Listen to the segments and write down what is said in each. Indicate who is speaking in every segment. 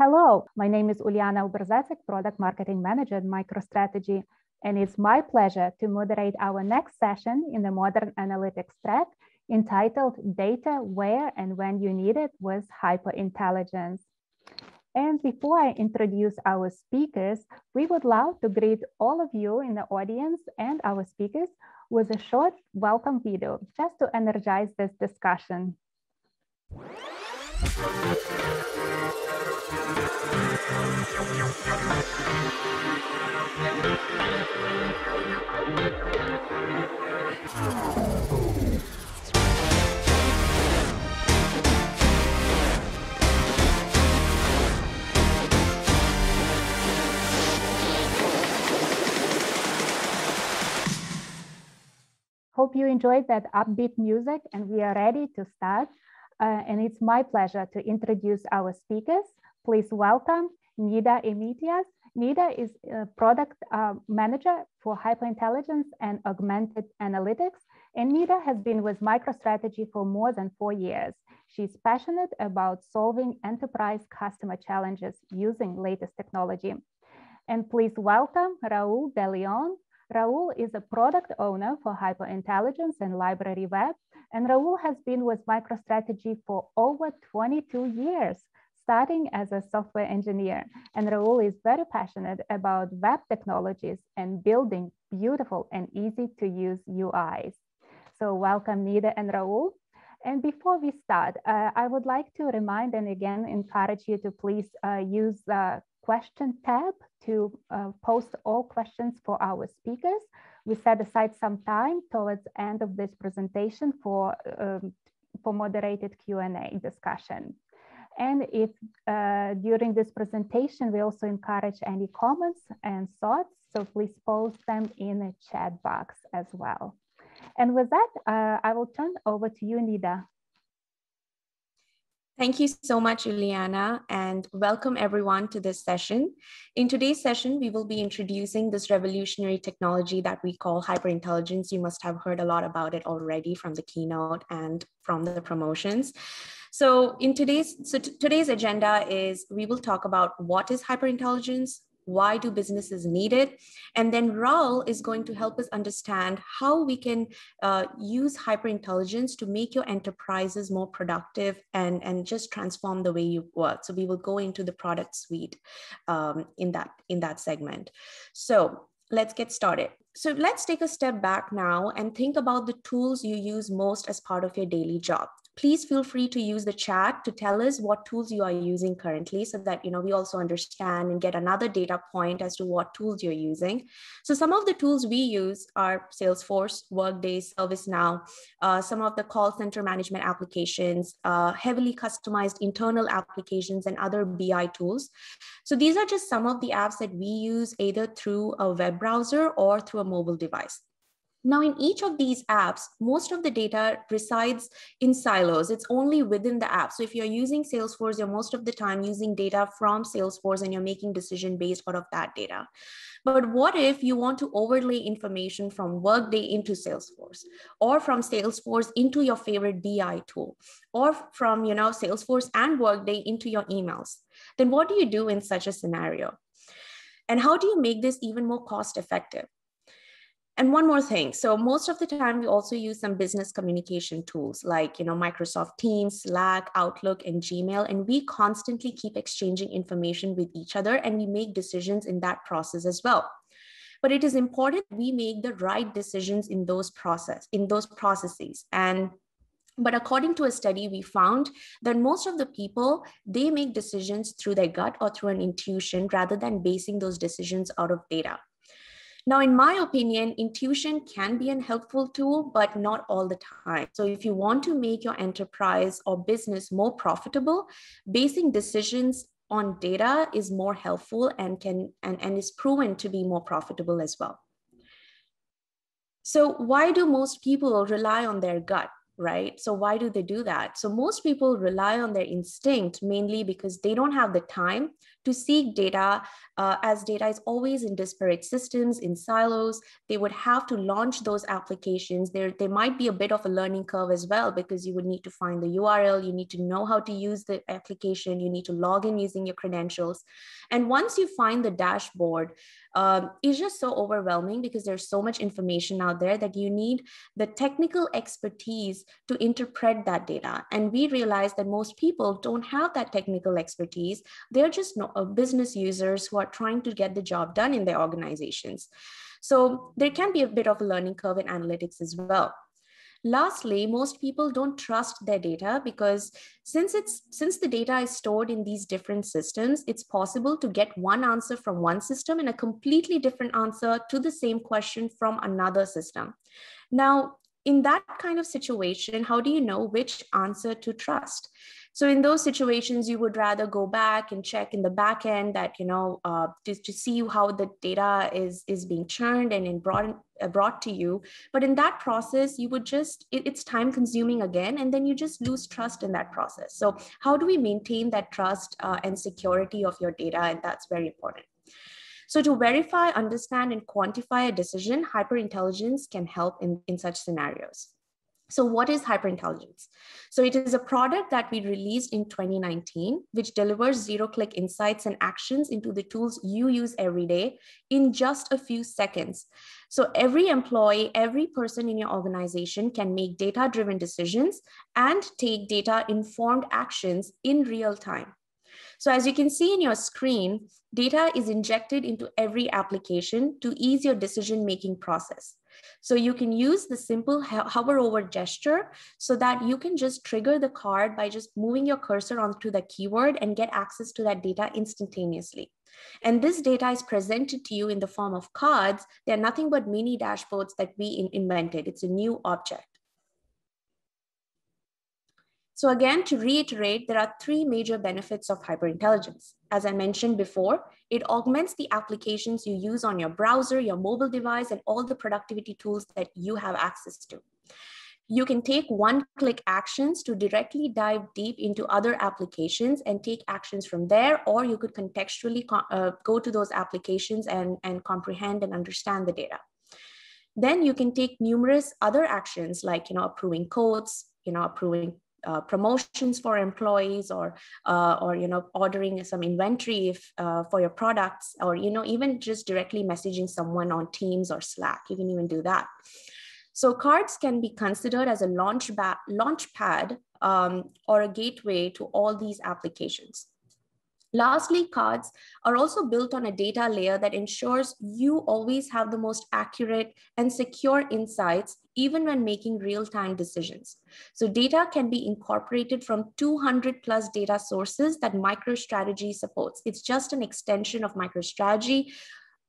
Speaker 1: Hello, my name is Uliana Uberzacek, Product Marketing Manager at MicroStrategy, and it's my pleasure to moderate our next session in the Modern Analytics track entitled Data Where and When You Need It with HyperIntelligence. And before I introduce our speakers, we would love to greet all of you in the audience and our speakers with a short welcome video, just to energize this discussion. Hope you enjoyed that upbeat music, and we are ready to start. And it's my pleasure to introduce our speakers. Please welcome Nida Emitias. Nida is a product manager for HyperIntelligence and augmented analytics. And Nida has been with MicroStrategy for more than 4 years. She's passionate about solving enterprise customer challenges using latest technology. And please welcome Raul De Leon. Raul is a product owner for HyperIntelligence and Library Web, and Raul has been with MicroStrategy for over 22 years, starting as a software engineer. And Raul is very passionate about web technologies and building beautiful and easy to use UIs. So welcome Nida and Raul. And before we start, I would like to remind and again encourage you to please use the question tab to post all questions for our speakers. We set aside some time towards the end of this presentation for moderated Q&A discussion. And if during this presentation, we also encourage any comments and thoughts, so please post them in the chat box as well. And with that, I will turn over to you, Nida.
Speaker 2: Thank you so much, Juliana, and welcome everyone to this session. In today's session, we will be introducing this revolutionary technology that we call HyperIntelligence. You must have heard a lot about it already from the keynote and from the promotions. So today's agenda is we will talk about what is HyperIntelligence, why do businesses need it? And then Raul is going to help us understand how we can use HyperIntelligence to make your enterprises more productive and just transform the way you work. So we will go into the product suite in that segment. So let's get started. So let's take a step back now and think about the tools you use most as part of your daily job. Please feel free to use the chat to tell us what tools you are using currently so that we also understand and get another data point as to what tools you're using. So some of the tools we use are Salesforce, Workday, ServiceNow, some of the call center management applications, heavily customized internal applications and other BI tools. So these are just some of the apps that we use either through a web browser or through a mobile device. Now, in each of these apps, most of the data resides in silos. It's only within the app. So if you're using Salesforce, you're most of the time using data from Salesforce and you're making decision based out of that data. But what if you want to overlay information from Workday into Salesforce, or from Salesforce into your favorite BI tool, or from Salesforce and Workday into your emails? Then what do you do in such a scenario? And how do you make this even more cost effective? And one more thing. So most of the time, we also use some business communication tools like Microsoft Teams, Slack, Outlook, and Gmail. And we constantly keep exchanging information with each other and we make decisions in that process as well. But it is important we make the right decisions in those processes. But according to a study, we found that most of the people, they make decisions through their gut or through an intuition rather than basing those decisions out of data. Now, in my opinion, intuition can be a helpful tool, but not all the time. So if you want to make your enterprise or business more profitable, basing decisions on data is more helpful and is proven to be more profitable as well. So why do most people rely on their gut? right? So why do they do that? So most people rely on their instinct mainly because they don't have the time to seek data, as data is always in disparate systems, in silos. They would have to launch those applications. There might be a bit of a learning curve as well, because you would need to find the URL, you need to know how to use the application, you need to log in using your credentials. And once you find the dashboard, it's just so overwhelming because there's so much information out there that you need the technical expertise to interpret that data. And we realize that most people don't have that technical expertise. They're just business users who are trying to get the job done in their organizations. So there can be a bit of a learning curve in analytics as well. Lastly, most people don't trust their data because since the data is stored in these different systems, it's possible to get one answer from one system and a completely different answer to the same question from another system. Now, in that kind of situation, how do you know which answer to trust? So in those situations, you would rather go back and check in the back end that, to see how the data is being churned and brought to you. But in that process, you would it's time consuming again, and then you just lose trust in that process. So how do we maintain that trust and security of your data? And that's very important. So to verify, understand, and quantify a decision, HyperIntelligence can help in such scenarios. So what is HyperIntelligence? So it is a product that we released in 2019, which delivers zero-click insights and actions into the tools you use every day in just a few seconds. So every employee, every person in your organization can make data-driven decisions and take data-informed actions in real time. So as you can see in your screen, data is injected into every application to ease your decision-making process. So you can use the simple hover over gesture so that you can just trigger the card by just moving your cursor onto the keyword and get access to that data instantaneously. And this data is presented to you in the form of cards. They're nothing but mini dashboards that we invented. It's a new object. So again, to reiterate, there are three major benefits of HyperIntelligence. As I mentioned before, it augments the applications you use on your browser, your mobile device, and all the productivity tools that you have access to. You can take one-click actions to directly dive deep into other applications and take actions from there, or you could contextually go to those applications and comprehend and understand the data. Then you can take numerous other actions like approving codes, approving promotions for employees, or ordering some inventory for your products, or even just directly messaging someone on Teams or Slack. You can even do that. So cards can be considered as a launch pad or a gateway to all these applications. Lastly, cards are also built on a data layer that ensures you always have the most accurate and secure insights, even when making real-time decisions. So data can be incorporated from 200 plus data sources that MicroStrategy supports. It's just an extension of MicroStrategy.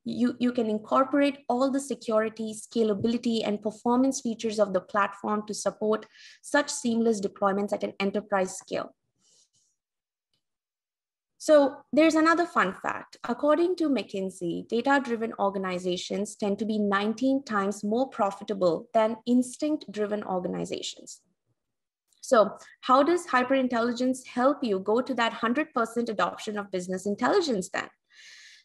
Speaker 2: You can incorporate all the security, scalability, and performance features of the platform to support such seamless deployments at an enterprise scale. So there's another fun fact. According to McKinsey, data-driven organizations tend to be 19 times more profitable than instinct-driven organizations. So how does HyperIntelligence help you go to that 100% adoption of business intelligence then?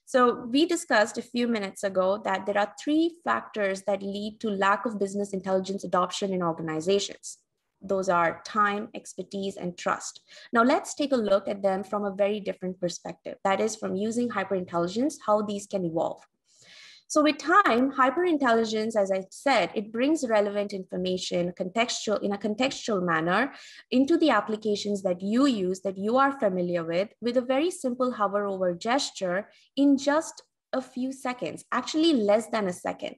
Speaker 2: So we discussed a few minutes ago that there are three factors that lead to lack of business intelligence adoption in organizations. Those are time, expertise, and trust. Now let's take a look at them from a very different perspective. That is, from using HyperIntelligence, how these can evolve. So with time, HyperIntelligence, as I said, it brings relevant information in a contextual manner into the applications that you use, that you are familiar with a very simple hover over gesture in just a few seconds, actually less than a second.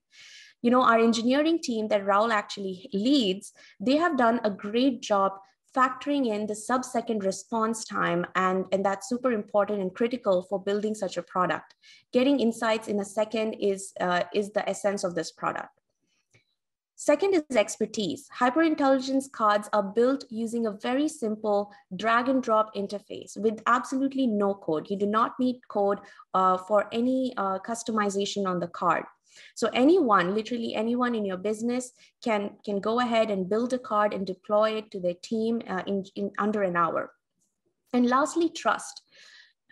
Speaker 2: Our engineering team that Raul actually leads, they have done a great job factoring in the sub-second response time, and that's super important and critical for building such a product. Getting insights in a second is the essence of this product. Second is expertise. HyperIntelligence cards are built using a very simple drag and drop interface with absolutely no code. You do not need code for any customization on the card. So anyone, literally anyone in your business can go ahead and build a card and deploy it to their team in under an hour. And lastly, trust.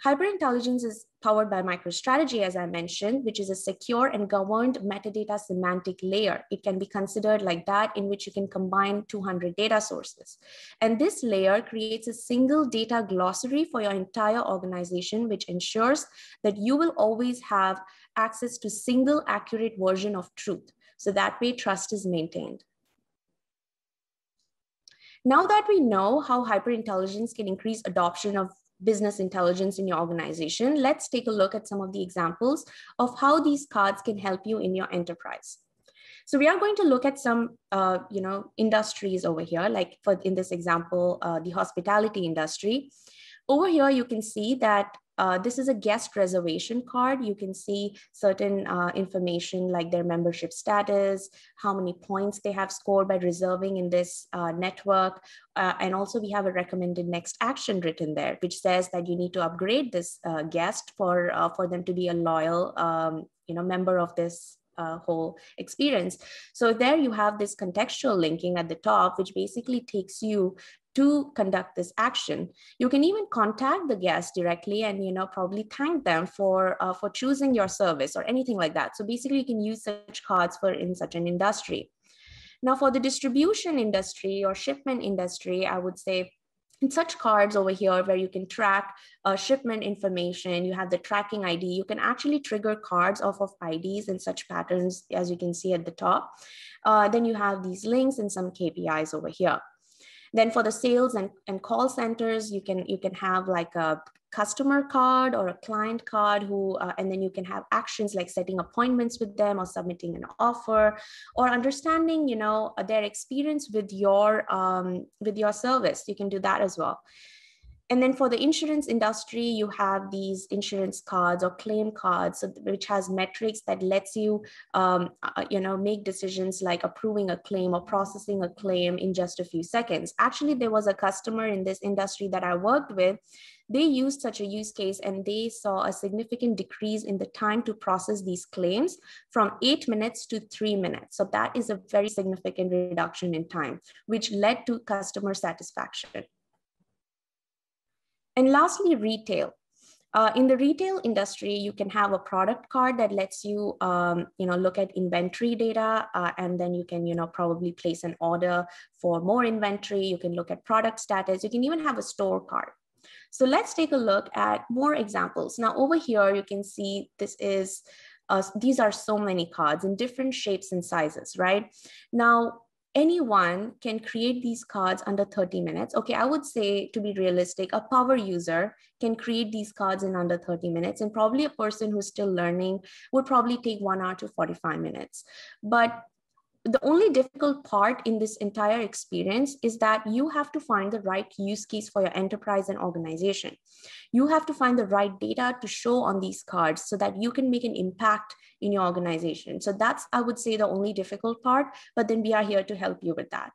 Speaker 2: HyperIntelligence is powered by MicroStrategy, as I mentioned, which is a secure and governed metadata semantic layer. It can be considered like that, in which you can combine 200 data sources. And this layer creates a single data glossary for your entire organization, which ensures that you will always have access to single accurate version of truth. So that way trust is maintained. Now that we know how HyperIntelligence can increase adoption of business intelligence in your organization, let's take a look at some of the examples of how these cards can help you in your enterprise. So we are going to look at some industries over here, like in this example, the hospitality industry. Over here, you can see that this is a guest reservation card. You can see certain information like their membership status, how many points they have scored by reserving in this network. And also we have a recommended next action written there, which says that you need to upgrade this guest for them to be a loyal member of this whole experience. So there you have this contextual linking at the top, which basically takes you to conduct this action. You can even contact the guest directly and probably thank them for choosing your service or anything like that. So basically you can use such cards in such an industry. Now for the distribution industry or shipment industry, I would say in such cards over here where you can track shipment information, you have the tracking ID, you can actually trigger cards off of IDs and such patterns, as you can see at the top. Then you have these links and some KPIs over here. Then for the sales and call centers, you can have like a customer card or a client card and then you can have actions like setting appointments with them or submitting an offer or understanding, their experience with your service. You can do that as well. And then for the insurance industry, you have these insurance cards or claim cards, which has metrics that lets you, make decisions like approving a claim or processing a claim in just a few seconds. Actually, there was a customer in this industry that I worked with. They used such a use case and they saw a significant decrease in the time to process these claims from 8 minutes to 3 minutes. So that is a very significant reduction in time, which led to customer satisfaction. And lastly, retail. In the retail industry, you can have a product card that lets you, look at inventory data, and then you can, probably place an order for more inventory. You can look at product status. You can even have a store card. So let's take a look at more examples. Now over here, you can see these are so many cards in different shapes and sizes, right? Now, anyone can create these cards under 30 minutes. Okay, I would say, to be realistic, a power user can create these cards in under 30 minutes, and probably a person who's still learning would probably take 1 hour to 45 minutes. But the only difficult part in this entire experience is that you have to find the right use case for your enterprise and organization. You have to find the right data to show on these cards so that you can make an impact in your organization. So that's, I would say, the only difficult part, but then we are here to help you with that.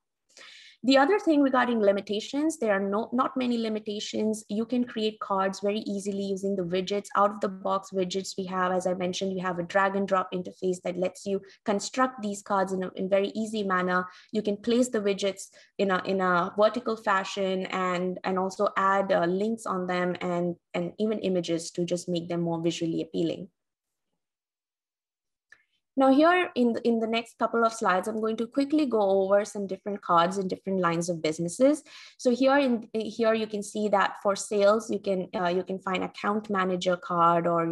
Speaker 2: The other thing regarding limitations, there are not many limitations. You can create cards very easily using the widgets, out of the box widgets we have. As I mentioned, we have a drag and drop interface that lets you construct these cards in a very easy manner. You can place the widgets in a vertical fashion and also add links on them and even images to just make them more visually appealing. Now here in the next couple of slides, I'm going to quickly go over some different cards in different lines of businesses. So here you can see that for sales, you can find account manager card or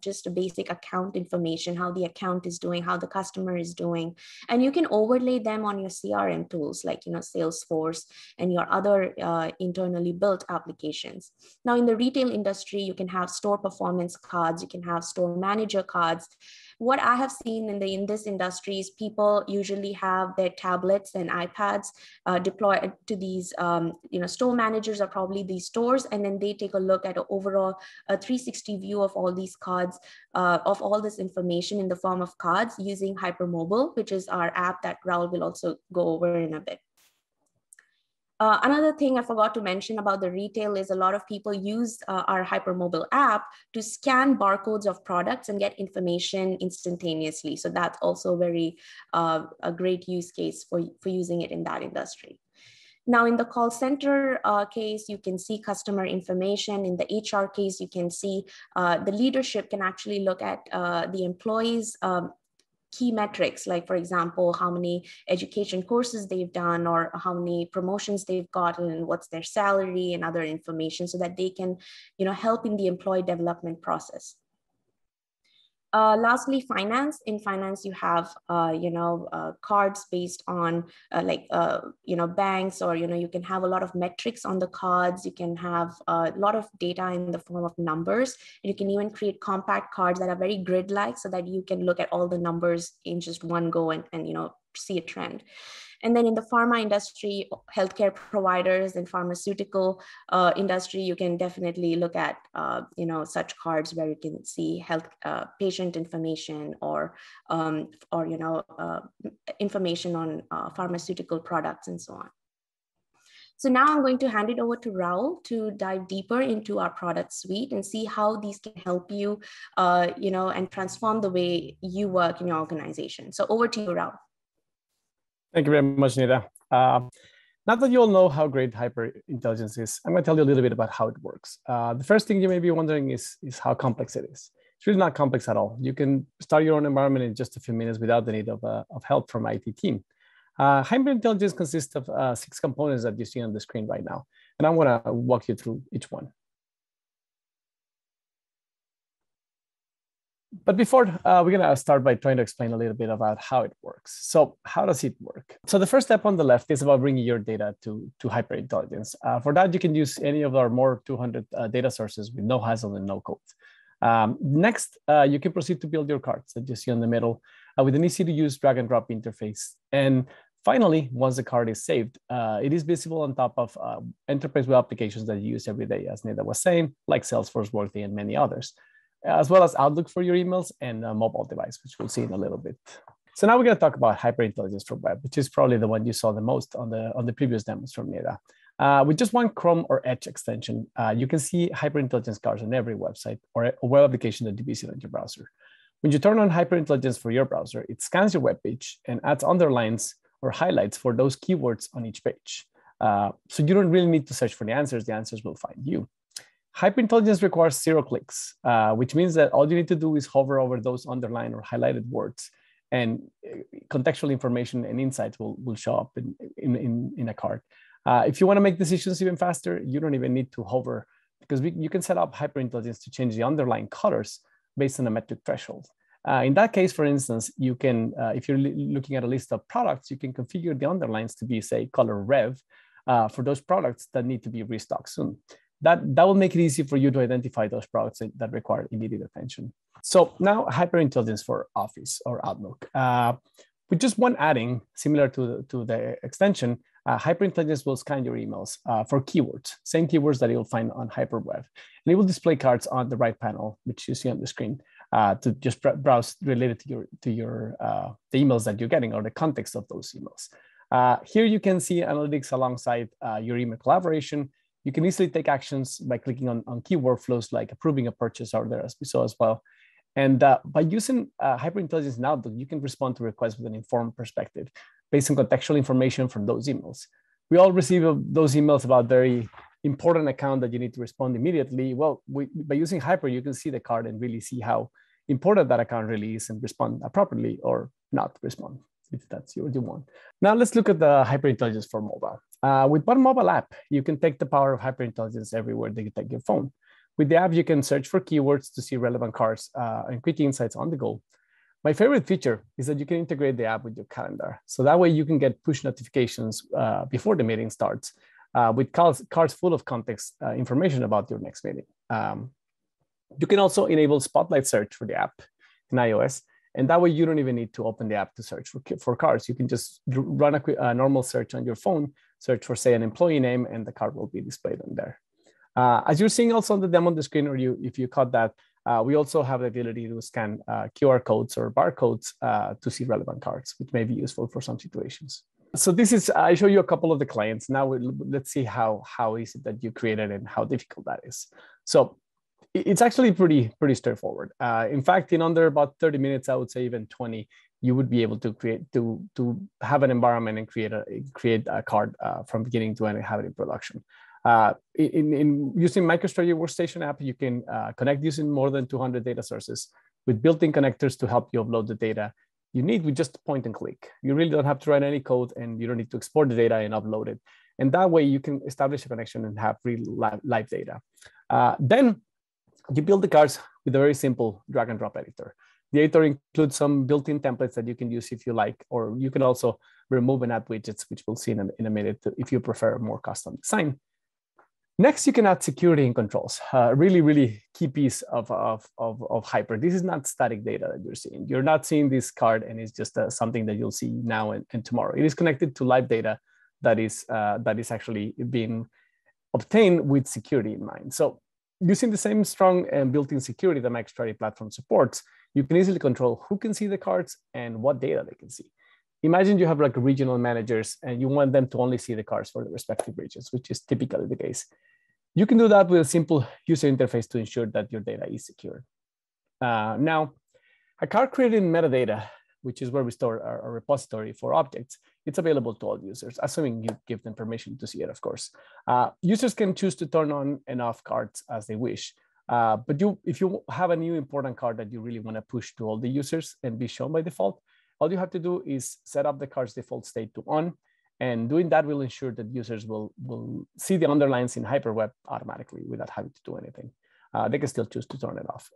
Speaker 2: just a basic account information, how the account is doing, how the customer is doing, and you can overlay them on your CRM tools like Salesforce and your other internally built applications. Now in the retail industry, you can have store performance cards, you can have store manager cards. What I have seen in this industry is people usually have their tablets and iPads deployed to these, store managers are probably these stores, and then they take a look at an overall 360 view of all these cards, of all this information in the form of cards using Hypermobile, which is our app that Raul will also go over in a bit. Another thing I forgot to mention about the retail is a lot of people use our hypermobile app to scan barcodes of products and get information instantaneously. So that's also very a great use case for using it in that industry. Now, in the call center case, you can see customer information. In the HR case, you can see the leadership can actually look at the employees' key metrics, like, for example, how many education courses they've done or how many promotions they've gotten, what's their salary and other information, so that they can, help in the employee development process. Lastly, finance. In finance, you have, cards based on banks, or, you can have a lot of metrics on the cards. You can have a lot of data in the form of numbers. You can even create compact cards that are very grid-like so that you can look at all the numbers in just one go and see a trend. And then in the pharma industry, healthcare providers and pharmaceutical industry, you can definitely look at, such cards where you can see health patient information or information on pharmaceutical products and so on. So now I'm going to hand it over to Raul to dive deeper into our product suite and see how these can help you, and transform the way you work in your organization. So over to you, Raul.
Speaker 3: Thank you very much, Nida. Now that you all know how great HyperIntelligence is, I'm going to tell you a little bit about how it works. The first thing you may be wondering is how complex it is. It's really not complex at all. You can start your own environment in just a few minutes without the need of help from my IT team. HyperIntelligence consists of 6 components that you see on the screen right now, and I'm going to walk you through each one. But before, we're going to start by trying to explain a little bit about how it works. So how does it work? So the first step on the left is about bringing your data to HyperIntelligence. For that, you can use any of our more 200 data sources with no hassle and no code. Next, you can proceed to build your cards that you see on the middle with an easy-to-use drag-and-drop interface. And finally, once the card is saved, it is visible on top of enterprise web applications that you use every day, as Nida was saying, like Salesforce, Workday, and many others, as well as Outlook for your emails and a mobile device, which we'll see in a little bit. So now we're going to talk about HyperIntelligence for Web, which is probably the one you saw the most on the previous demos from Nida. With just one Chrome or Edge extension, you can see HyperIntelligence cards on every website or a web application that you visit on your browser. When you turn on HyperIntelligence for your browser, it scans your web page and adds underlines or highlights for those keywords on each page. So you don't really need to search for the answers will find you. HyperIntelligence requires 0 clicks, which means that all you need to do is hover over those underlined or highlighted words, and contextual information and insights will show up in a card. If you want to make decisions even faster, you don't even need to hover, because you can set up HyperIntelligence to change the underlying colors based on a metric threshold. In that case, for instance, you can, if you're looking at a list of products, you can configure the underlines to be, say, color red for those products that need to be restocked soon. That will make it easy for you to identify those products that require immediate attention. So now HyperIntelligence for Office or Outlook. With just one adding, similar to the extension, HyperIntelligence will scan your emails for keywords, same keywords that you'll find on HyperWeb. And it will display cards on the right panel, which you see on the screen, to just browse related to the emails that you're getting or the context of those emails. Here you can see analytics alongside your email collaboration. You can easily take actions by clicking on key workflows like approving a purchase order, as we saw as well. And by using HyperIntelligence in Outlook, you can respond to requests with an informed perspective based on contextual information from those emails. We all receive those emails about very important account that you need to respond immediately. Well, by using Hyper, you can see the card and really see how important that account really is and respond appropriately or not respond, if that's what you want. Now let's look at the HyperIntelligence for mobile. With one mobile app, you can take the power of HyperIntelligence everywhere that you take your phone. With the app, you can search for keywords to see relevant cards and quick insights on the go. My favorite feature is that you can integrate the app with your calendar. So that way you can get push notifications before the meeting starts with cards full of context information about your next meeting. You can also enable Spotlight search for the app in iOS. And that way you don't even need to open the app to search for cards. You can just run a normal search on your phone, search for, say, an employee name, and the card will be displayed on there. As you're seeing also on the demo on the screen, or if you caught that, we also have the ability to scan QR codes or barcodes to see relevant cards, which may be useful for some situations. So this is, I show you a couple of the clients. Now let's see how is it that you created and how difficult that is. So it's actually pretty straightforward. In fact, in under about 30 minutes, I would say even 20, you would be able to have an environment and create a card from beginning to end and have it in production. In using MicroStrategy Workstation app, you can connect using more than 200 data sources with built-in connectors to help you upload the data you need with just point and click. You really don't have to write any code, and you don't need to export the data and upload it. And that way you can establish a connection and have real live data. Then you build the cards with a very simple drag and drop editor. The editor includes some built-in templates that you can use if you like, or you can also remove and add widgets, which we'll see in a minute if you prefer a more custom design. Next, you can add security and controls. Really key piece of Hyper. This is not static data that you're seeing. You're not seeing this card and it's just something that you'll see now and tomorrow. It is connected to live data that is actually being obtained with security in mind. So using the same strong and built-in security the MicroStrategy platform supports, you can easily control who can see the cards and what data they can see. Imagine you have like regional managers and you want them to only see the cards for the respective regions, which is typically the case. You can do that with a simple user interface to ensure that your data is secure. Now, a card created in metadata, which is where we store our repository for objects, it's available to all users, assuming you give them permission to see it, of course. Users can choose to turn on and off cards as they wish. But if you have a new important card that you really want to push to all the users and be shown by default, all you have to do is set up the card's default state to on, and doing that will ensure that users will see the underlines in HyperWeb automatically without having to do anything. They can still choose to turn it off.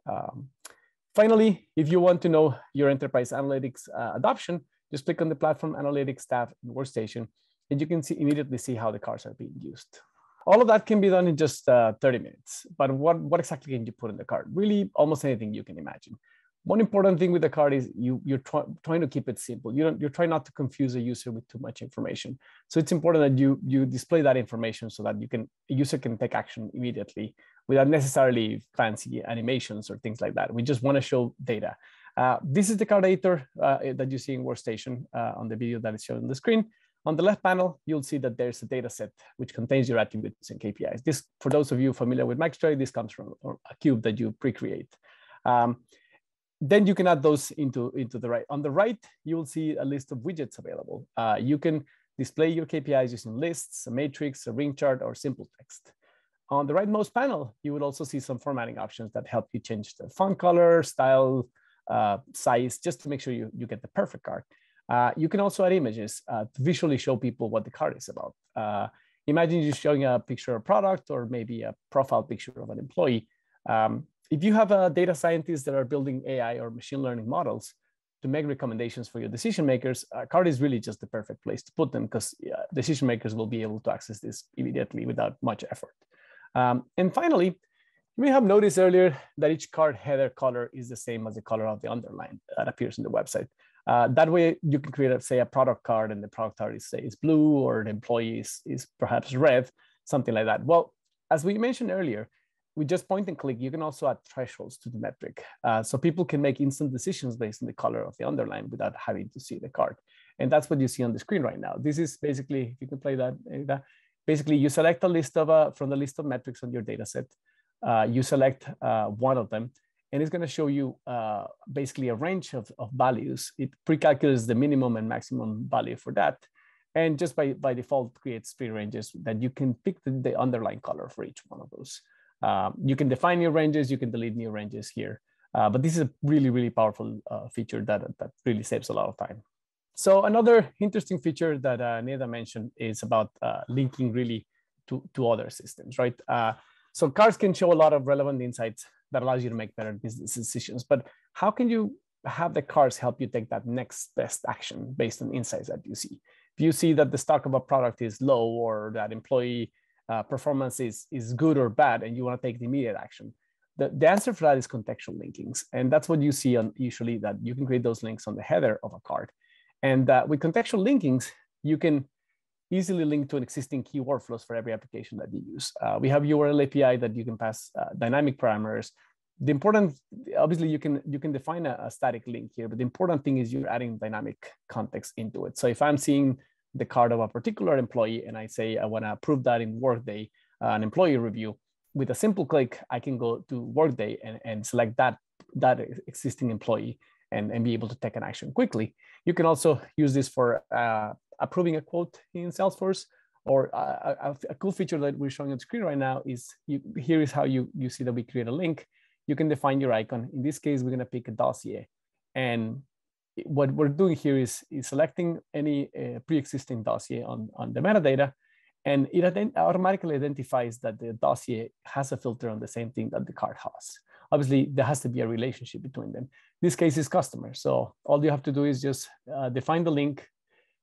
Speaker 3: Finally, if you want to know your enterprise analytics adoption, just click on the platform analytics tab in Workstation, and you can immediately see how the cards are being used. All of that can be done in just 30 minutes. But what exactly can you put in the card? Really, almost anything you can imagine. One important thing with the card is you're trying to keep it simple. You're trying not to confuse a user with too much information. So it's important that you display that information so that a user can take action immediately without necessarily fancy animations or things like that. We just want to show data. This is the card editor that you see in Workstation on the video that is shown on the screen. On the left panel, you'll see that there's a data set which contains your attributes and KPIs. This, for those of you familiar with MicroStrategy, this comes from a cube that you pre-create. Then you can add those into the right. On the right, you will see a list of widgets available. You can display your KPIs using lists, a matrix, a ring chart, or simple text. On the rightmost panel, you will also see some formatting options that help you change the font color, style, size, just to make sure you get the perfect card. You can also add images to visually show people what the card is about. Imagine you showing a picture of a product or maybe a profile picture of an employee. If you have data scientists that are building AI or machine learning models to make recommendations for your decision makers, a card is really just the perfect place to put them, because decision makers will be able to access this immediately without much effort. And finally, you may have noticed earlier that each card header color is the same as the color of the underline that appears on the website. That way you can create, say, a product card, and the product card is blue, or the employee is perhaps red, something like that. Well, as we mentioned earlier, with just point and click, you can also add thresholds to the metric. So people can make instant decisions based on the color of the underline without having to see the card. And that's what you see on the screen right now. This is basically, if you can play that, basically you select a list of, from the list of metrics on your data set, you select one of them, and it's gonna show you basically a range of values. It pre-calculates the minimum and maximum value for that. And just by default creates three ranges that you can pick the underline color for each one of those. You can define new ranges, you can delete new ranges here. But this is a really powerful feature that really saves a lot of time. So another interesting feature that Neda mentioned is about linking really to other systems, right? So cards can show a lot of relevant insights that allows you to make better business decisions. But how can you have the cards help you take that next best action based on insights that you see? If you see that the stock of a product is low, or that employee performance is good or bad, and you want to take the immediate action, the answer for that is contextual linkings. And that's what you see on usually, that you can create those links on the header of a card. And with contextual linkings, you can easily link to an existing key workflows for every application that you use. We have URL API that you can pass dynamic parameters. The important, obviously you can define a static link here, but the important thing is you're adding dynamic context into it. So if I'm seeing the card of a particular employee and I say I want to approve that in Workday, an employee review, with a simple click, I can go to Workday and select that existing employee and be able to take an action quickly. You can also use this for approving a quote in Salesforce, or a cool feature that we're showing on the screen right now is, here is how you see that we create a link. You can define your icon. In this case, we're going to pick a dossier. And what we're doing here is selecting any pre-existing dossier on the metadata, and it automatically identifies that the dossier has a filter on the same thing that the card has. Obviously, there has to be a relationship between them. In this case is customer. So all you have to do is just define the link.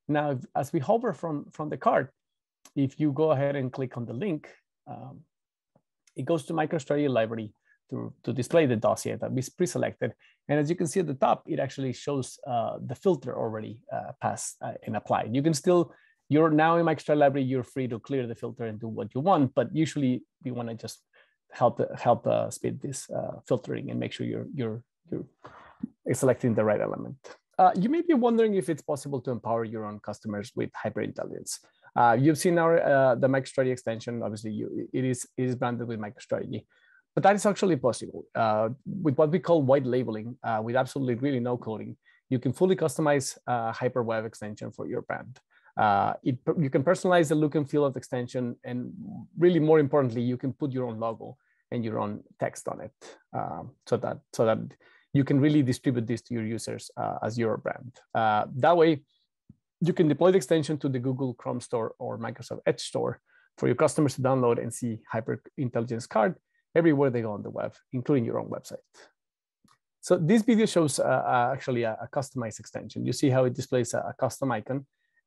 Speaker 3: Now, as we hover from the card, if you go ahead and click on the link, it goes to MicroStrategy library to display the dossier that we pre-selected. And as you can see at the top, it actually shows the filter already passed and applied. You can still, you're now in MicroStrategy library, you're free to clear the filter and do what you want, but usually we want to just help speed this filtering and make sure you're selecting the right element. You may be wondering if it's possible to empower your own customers with HyperIntelligence. You've seen our the MicroStrategy extension. Obviously, it is branded with MicroStrategy, but that is actually possible with what we call white labeling. With absolutely really no coding, you can fully customize HyperWeb extension for your brand. You can personalize the look and feel of the extension, and really more importantly, you can put your own logo and your own text on it, so that you can really distribute this to your users as your brand. That way, you can deploy the extension to the Google Chrome Store or Microsoft Edge Store for your customers to download and see HyperIntelligence card everywhere they go on the web, including your own website. So this video shows actually a customized extension. You see how it displays a custom icon,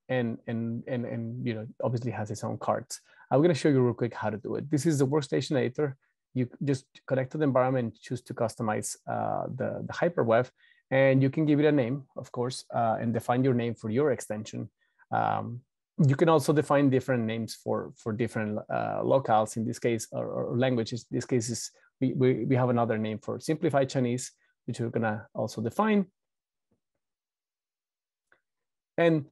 Speaker 3: and you know, obviously has its own cards. I'm going to show you real quick how to do it. This is the workstation editor. You just connect to the environment, choose to customize the HyperWeb, and you can give it a name, of course, and define your name for your extension. You can also define different names for different locales, in this case, or languages. In this case, we have another name for simplified Chinese, which we're gonna also define. And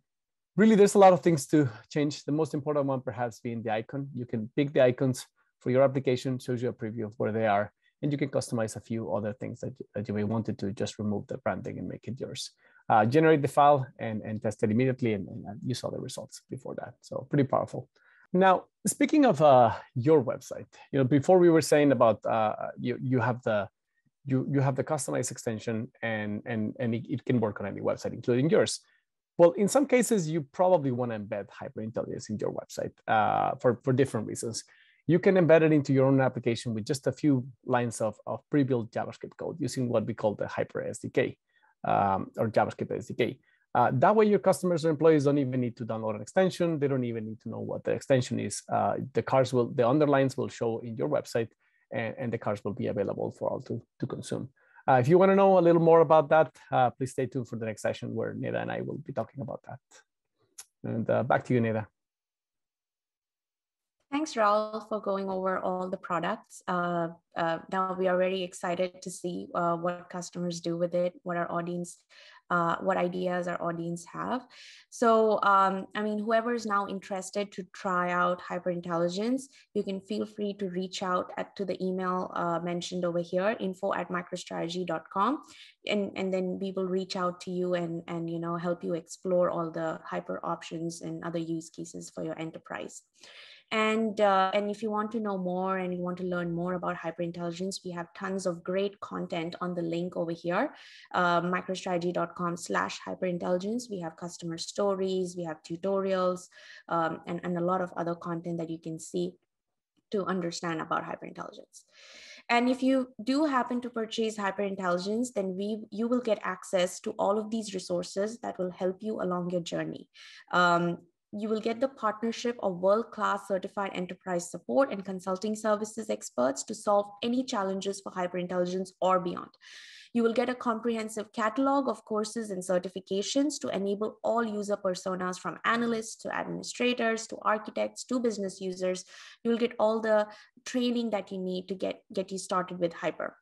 Speaker 3: really, there's a lot of things to change. The most important one perhaps being the icon. You can pick the icons for your application, shows you a preview of where they are, and you can customize a few other things that you may want to just remove the branding and make it yours. Generate the file and test it immediately, and you saw the results before that. So pretty powerful. Now, speaking of your website, you know, before we were saying about you have the customized extension, and it can work on any website, including yours. Well, in some cases, you probably want to embed HyperIntelligence in your website for different reasons. You can embed it into your own application with just a few lines of pre-built JavaScript code using what we call the Hyper SDK or JavaScript SDK. That way, your customers or employees don't even need to download an extension. They don't even need to know what the extension is. The underlines will show in your website, and the cards will be available for all to consume. If you want to know a little more about that, please stay tuned for the next session where Neda and I will be talking about that. And back to you, Neda.
Speaker 2: Thanks, Raul, for going over all the products. Now we are very excited to see what customers do with it, what our audience, what ideas our audience have. So, I mean, whoever is now interested to try out HyperIntelligence, you can feel free to reach out to the email mentioned over here, info@microstrategy.com, and then we will reach out to you and you know, help you explore all the Hyper options and other use cases for your enterprise. And if you want to know more and you want to learn more about HyperIntelligence, we have tons of great content on the link over here, microstrategy.com/HyperIntelligence. We have customer stories, we have tutorials, and a lot of other content that you can see to understand about HyperIntelligence. And if you do happen to purchase HyperIntelligence, then you will get access to all of these resources that will help you along your journey. You will get the partnership of world-class certified enterprise support and consulting services experts to solve any challenges for HyperIntelligence or beyond. You will get a comprehensive catalog of courses and certifications to enable all user personas, from analysts to administrators to architects to business users. You will get all the training that you need to get you started with Hyper.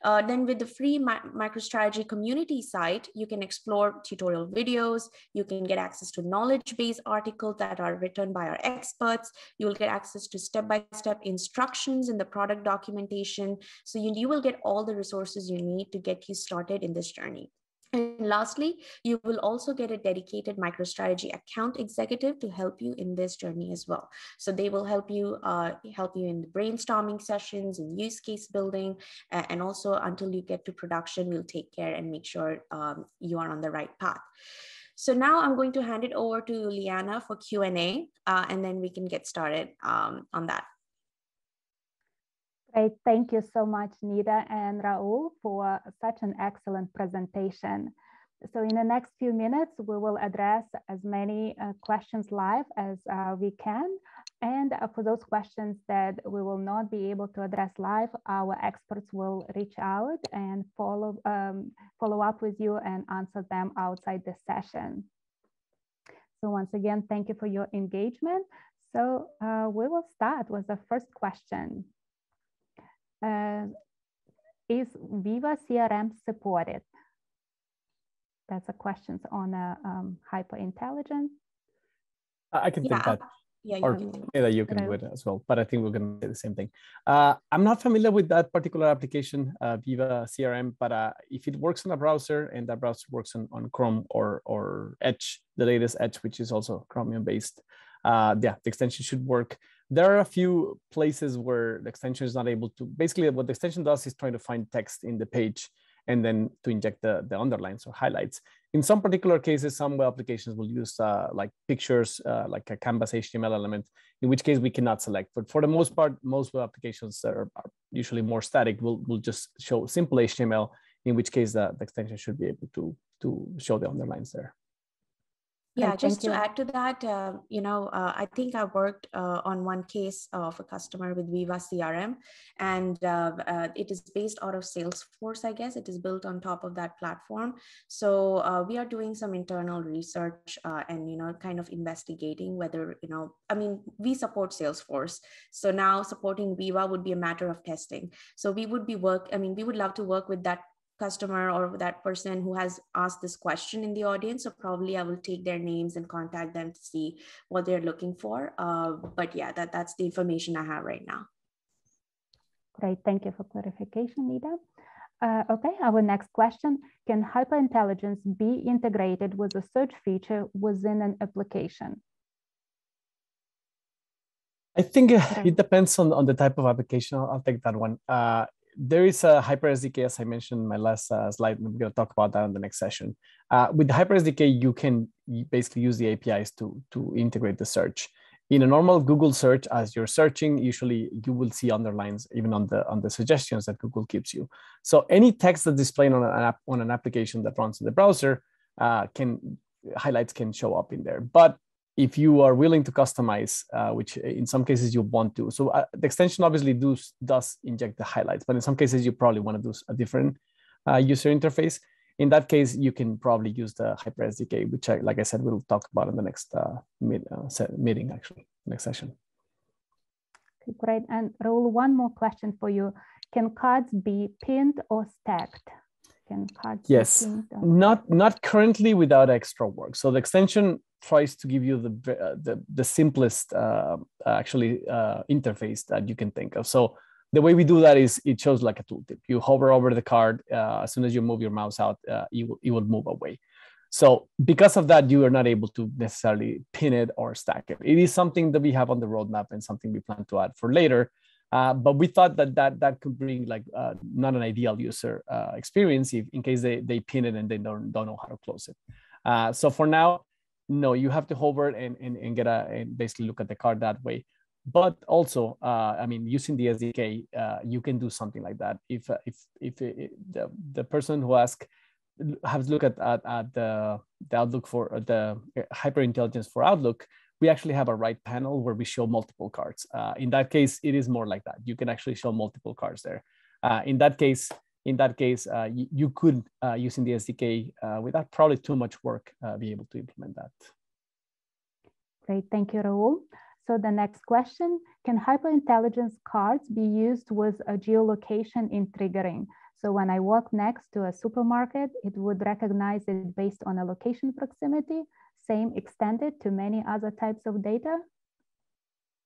Speaker 2: Then with the free MicroStrategy community site, you can explore tutorial videos, you can get access to knowledge-based articles that are written by our experts, you will get access to step-by-step instructions in the product documentation. So you will get all the resources you need to get you started in this journey. And lastly, you will also get a dedicated MicroStrategy account executive to help you in this journey as well. So they will help you in the brainstorming sessions and use case building, and also until you get to production, we'll take care and make sure you are on the right path. So now I'm going to hand it over to Liana for Q&A, and then we can get started on that.
Speaker 1: Great. Thank you so much, Nida and Raul, for such an excellent presentation. So in the next few minutes, we will address as many questions live as we can. And for those questions that we will not be able to address live, our experts will reach out and follow up with you and answer them outside the session. So once again, thank you for your engagement. So we will start with the first question. Is Viva CRM supported? That's a question on HyperIntelligence.
Speaker 3: I can take that.
Speaker 2: Yeah,
Speaker 3: or you can do it as well, but I think we're going to say the same thing. I'm not familiar with that particular application, Viva CRM, but if it works on a browser and that browser works on Chrome or Edge, the latest Edge, which is also Chromium based, yeah, the extension should work. There are a few places where the extension is not able to, basically what the extension does is trying to find text in the page and then to inject the underlines or highlights. In some particular cases, some web applications will use like pictures, like a Canvas HTML element, in which case we cannot select. But for the most part, most web applications that are usually more static will just show simple HTML, in which case the extension should be able to show the underlines there.
Speaker 2: Yeah, just to add to that, I think I worked on one case of a customer with Viva CRM, and it is based out of Salesforce, I guess. It is built on top of that platform. So we are doing some internal research and, kind of investigating whether, we support Salesforce. So now supporting Viva would be a matter of testing. So we would we would love to work with that customer or that person who has asked this question in the audience. So probably I will take their names and contact them to see what they're looking for. But yeah, that's the information I have right now.
Speaker 1: Great, thank you for clarification, Nida. Okay, our next question. Can HyperIntelligence be integrated with a search feature within an application?
Speaker 3: I think it depends on the type of application. I'll take that one. There is a Hyper SDK, as I mentioned in my last slide. We're going to talk about that in the next session. With the Hyper SDK, you can basically use the APIs to integrate the search. In a normal Google search, as you're searching, usually you will see underlines even on the suggestions that Google gives you. So any text that's displayed on an application that runs in the browser, highlights can show up in there. But if you are willing to customize, which in some cases you want to. So the extension obviously does inject the highlights, but in some cases you probably want to do a different user interface. In that case, you can probably use the Hyper SDK, which, like I said, we'll talk about in the next meeting, actually, next session.
Speaker 1: Okay, great. And Raul, one more question for you. Can cards be pinned or stacked? Can cards be pinned or...
Speaker 3: Not currently without extra work. So the extension tries to give you the simplest interface that you can think of. So the way we do that is it shows like a tooltip. You hover over the card. As soon as you move your mouse out, it will move away. So because of that, you are not able to necessarily pin it or stack it. It is something that we have on the roadmap and something we plan to add for later. But we thought that could bring like not an ideal user experience in case they pin it and they don't know how to close it. So for now, no, you have to hover and basically look at the card that way. But also, using the SDK, you can do something like that. If the person who asked has looked at the Outlook for the HyperIntelligence for Outlook, we actually have a right panel where we show multiple cards. In that case, it is more like that. You can actually show multiple cards there. In that case, you could, using the SDK, without probably too much work, be able to implement that.
Speaker 1: Great, thank you, Raul. So the next question, can HyperIntelligence cards be used with a geolocation in triggering? So when I walk next to a supermarket, it would recognize it based on a location proximity, same extended to many other types of data?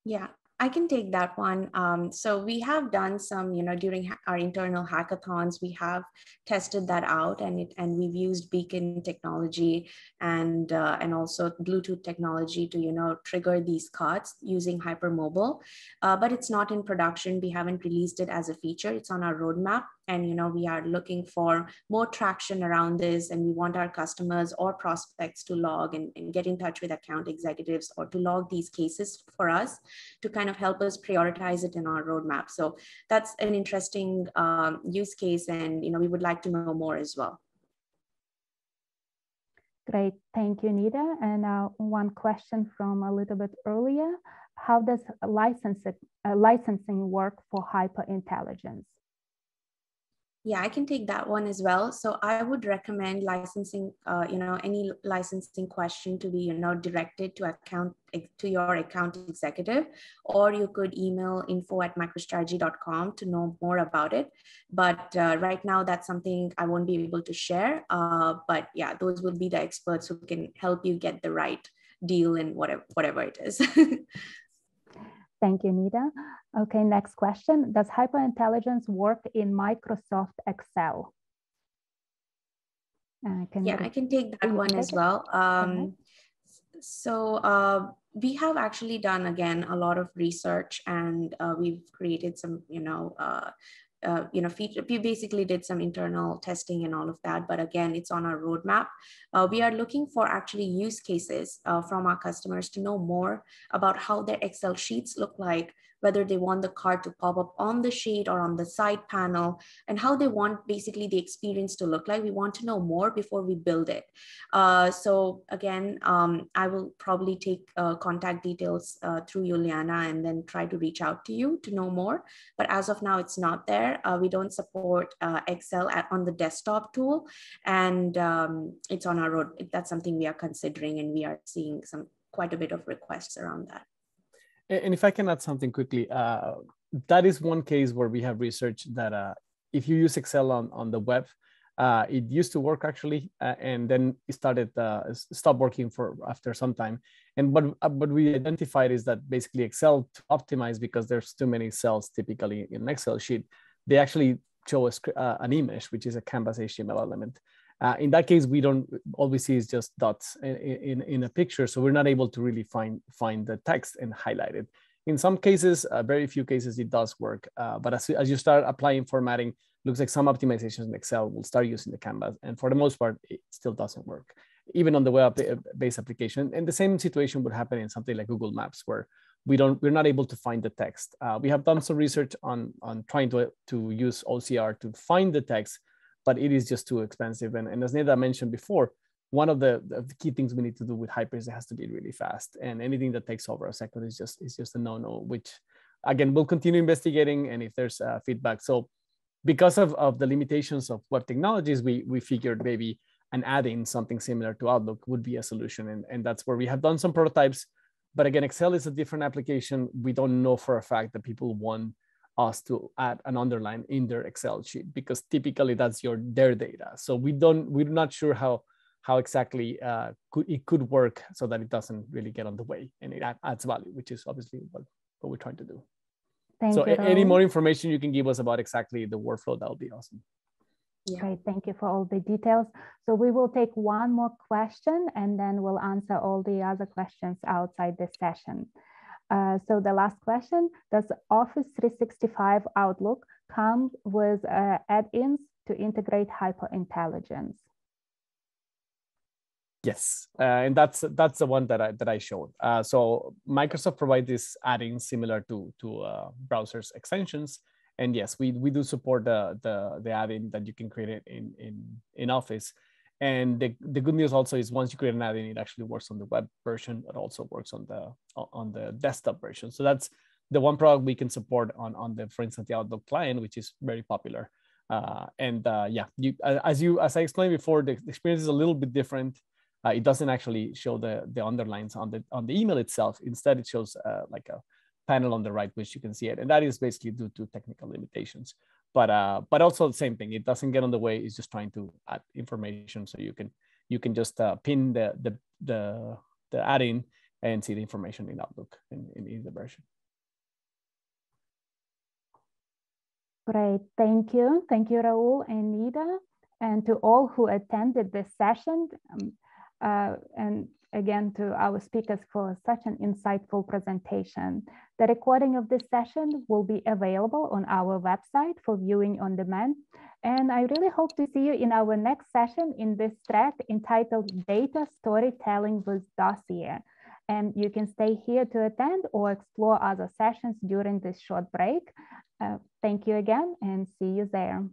Speaker 2: Yeah, I can take that one. So we have done some, during our internal hackathons, we have tested that out, and we've used beacon technology and also Bluetooth technology to trigger these cards using hypermobile. But it's not in production. We haven't released it as a feature. It's on our roadmap, and we are looking for more traction around this, and we want our customers or prospects to log and get in touch with account executives or to log these cases for us to kind of help us prioritize it in our roadmap. So that's an interesting use case, and we would like to know more as well.
Speaker 1: Great, thank you, Nida. And one question from a little bit earlier: how does licensing work for HyperIntelligence?
Speaker 2: Yeah, I can take that one as well. So I would recommend licensing, any licensing question to be, directed to your account executive, or you could email info@microstrategy.com to know more about it. But right now, that's something I won't be able to share. But yeah, those will be the experts who can help you get the right deal in whatever it is.
Speaker 1: Thank you, Nida. Okay, next question. Does HyperIntelligence work in Microsoft Excel?
Speaker 2: I can take that one as well. So we have actually done, again, a lot of research, and we've created some, feature. We basically did some internal testing and all of that, but again, it's on our roadmap. We are looking for actually use cases from our customers to know more about how their Excel sheets look like, whether they want the card to pop up on the sheet or on the side panel, and how they want basically the experience to look like. We want to know more before we build it. So again, I will probably take contact details through Juliana and then try to reach out to you to know more. But as of now, it's not there. We don't support Excel on the desktop tool, and it's on our road. That's something we are considering, and we are seeing quite a bit of requests around that.
Speaker 3: And if I can add something quickly, that is one case where we have researched that if you use Excel on the web, it used to work actually, and then it stopped working after some time. And what we identified is that basically Excel, to optimize, because there's too many cells typically in an Excel sheet, they actually show an image, which is a Canvas HTML element. In that case, all we see is just dots in a picture, so we're not able to really find the text and highlight it. In some cases, very few cases, it does work, but as you start applying formatting, looks like some optimizations in Excel will start using the Canvas, and for the most part, it still doesn't work, even on the web-based application. And the same situation would happen in something like Google Maps, where we're not able to find the text. We have done some research on trying to use OCR to find the text, but it is just too expensive. And as Nida mentioned before, one of the key things we need to do with Hyper is it has to be really fast. And anything that takes over a second is just a no-no, which again, we'll continue investigating, and if there's feedback. So because of the limitations of web technologies, we figured maybe an add-in, something similar to Outlook, would be a solution. And that's where we have done some prototypes. But again, Excel is a different application. We don't know for a fact that people want us to add an underline in their Excel sheet, because typically that's their data. So we're not sure how exactly it could work so that it doesn't really get on the way and it adds value, which is obviously what we're trying to do.
Speaker 1: Thank you.
Speaker 3: Any more information you can give us about exactly the workflow, that would be awesome.
Speaker 1: Yeah. Great, thank you for all the details. So we will take one more question, and then we'll answer all the other questions outside this session. So the last question, does Office 365 Outlook come with add-ins to integrate HyperIntelligence?
Speaker 3: Yes, and that's the one that I showed. So Microsoft provides this add-in similar to browsers extensions, and yes, we do support the add-in that you can create it in Office. And the good news also is once you create an add-in, it actually works on the web version, but also works on the desktop version. So that's the one product we can support on for instance, the Outlook client, which is very popular. Yeah, as I explained before, the experience is a little bit different. It doesn't actually show the underlines on the email itself. Instead, it shows like a panel on the right, which you can see it. And that is basically due to technical limitations. But also the same thing. It doesn't get on the way. It's just trying to add information, so you can just pin the add-in and see the information in Outlook in either version.
Speaker 1: Great, thank you. Thank you, Raul and Nida, and to all who attended this session. And again, to our speakers for such an insightful presentation. The recording of this session will be available on our website for viewing on demand. And I really hope to see you in our next session in this track entitled Data Storytelling with Dossier. And you can stay here to attend or explore other sessions during this short break. Thank you again and see you there.